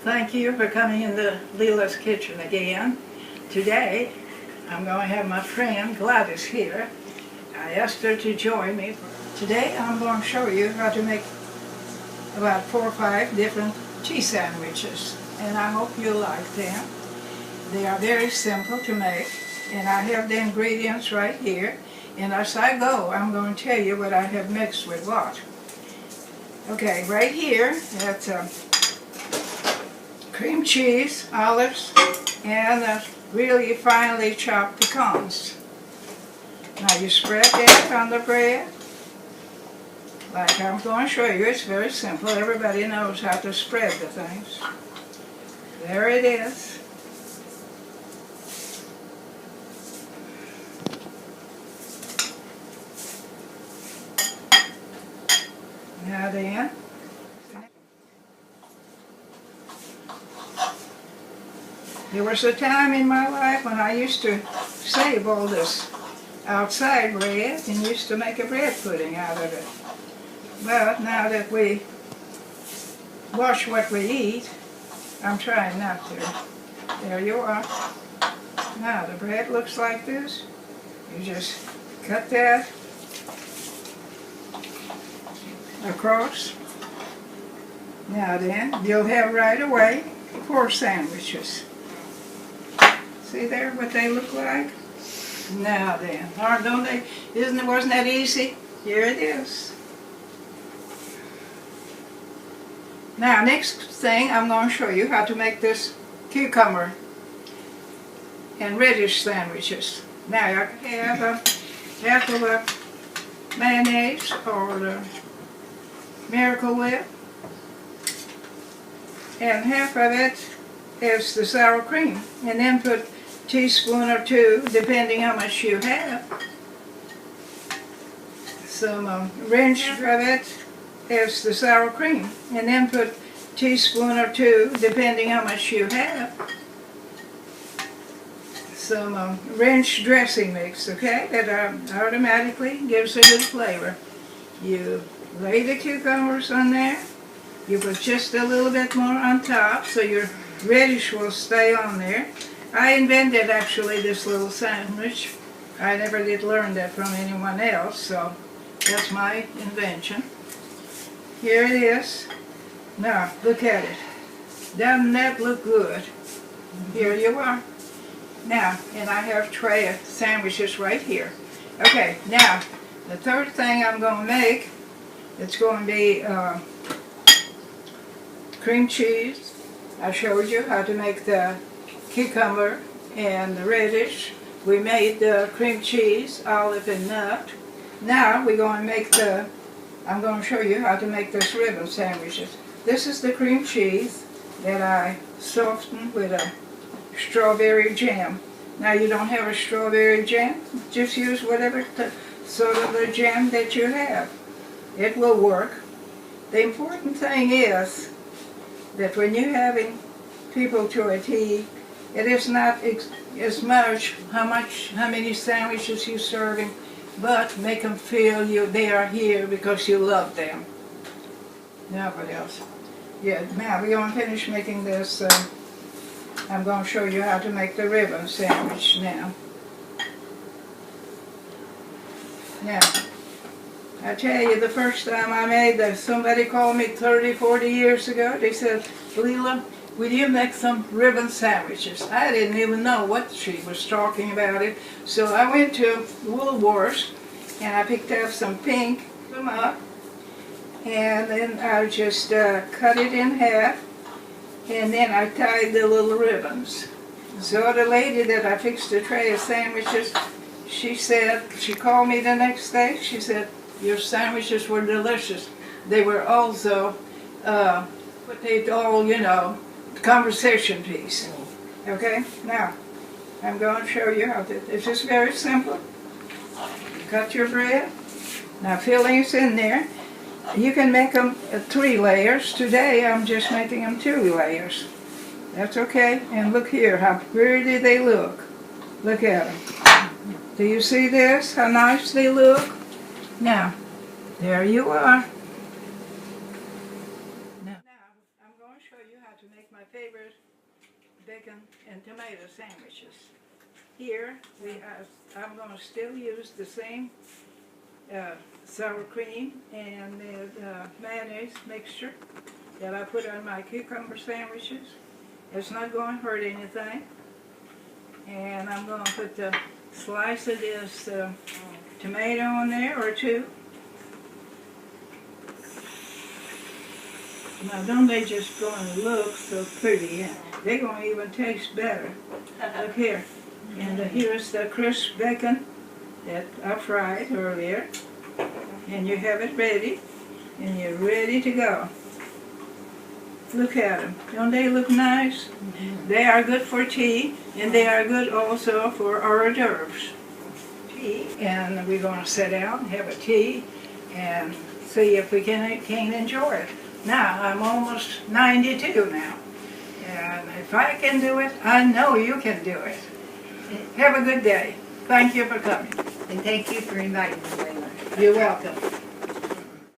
Thank you for coming into Leila's kitchen again. Today, I'm going to have my friend Gladys here. I asked her to join me. Today, I'm going to show you how to make about 4 or 5 different cheese sandwiches. And I hope you like them. They are very simple to make. And I have the ingredients right here. And as I go, I'm going to tell you what I have mixed with what. Okay, right here, that's cream cheese, olives, and really finely chopped pecans. Now you spread that on the bread, like I'm going to show you. It's very simple. Everybody knows how to spread the things. There it is. Now then, there was a time in my life when I used to save all this outside bread and used to make a bread pudding out of it. But now that we wash what we eat, I'm trying not to. There you are. Now the bread looks like this. You just cut that across. Now then, you'll have right away 4 sandwiches. See there what they look like? Now then, don't they? Wasn't that easy? Here it is. Now next thing, I'm going to show you how to make this cucumber and radish sandwiches. Now I have half of a mayonnaise or the Miracle Whip, and half of it is the sour cream, and then put a teaspoon or 2, depending how much you have. Some wrench of it is the sour cream, and then put a teaspoon or 2, depending how much you have. Some ranch dressing mix, okay, that automatically gives a good flavor. You lay the cucumbers on there. You put just a little bit more on top so your radish will stay on there. I invented actually this little sandwich. I never did learn that from anyone else, so that's my invention. Here it is. Now, look at it. Doesn't that look good? Here you are. Now, and I have a tray of sandwiches right here. Okay, now, the third thing I'm going to make, it's going to be cream cheese. I showed you how to make the cucumber and the radish. We made the cream cheese, olive and nut. Now we're going to make I'm going to show you how to make this ribbon sandwiches. This is the cream cheese that I softened with a strawberry jam. Now you don't have a strawberry jam, just use whatever sort of the jam that you have. It will work. The important thing is that when you're having people to a tea, it is not as much how many sandwiches you're serving, but make them feel they are here because you love them. Now what else? Yeah, now we're going to finish making this. I'm going to show you how to make the ribbon sandwich now. Now, I tell you, the first time I made this, somebody called me 30, 40 years ago. They said, Leila, will you make some ribbon sandwiches? I didn't even know what she was talking about it. So I went to Woolworths and I picked up some pink, them up, and then I just cut it in half, and then I tied the little ribbons. So the lady that I fixed a tray of sandwiches, she called me the next day, she said, your sandwiches were delicious. They were also, conversation piece. Okay, now, I'm going to show you how to, it's just very simple. Cut your bread. Now filling's in there. You can make them 3 layers. Today I'm just making them 2 layers. That's okay. And look here, how pretty they look. Look at them. Do you see this? How nice they look? Now, there you are. Now I'm going to show you how to make my favorite bacon and tomato sandwiches. Here I'm going to still use the same sour cream and the mayonnaise mixture that I put on my cucumber sandwiches. It's not going to hurt anything. And I'm going to put the slice of this tomato on there, or two. Now don't they just going to look so pretty? They're going to even taste better. Look here. And here's the crisp bacon that I fried earlier. And you have it ready. And you're ready to go. Look at them. Don't they look nice? Mm-hmm. They are good for tea, and they are good also for hors d'oeuvres. Tea. And we're going to sit down and have a tea and see if we can enjoy it. Now, I'm almost 92 now. And if I can do it, I know you can do it. Have a good day. Thank you for coming. And thank you for inviting me, Leila. You're welcome.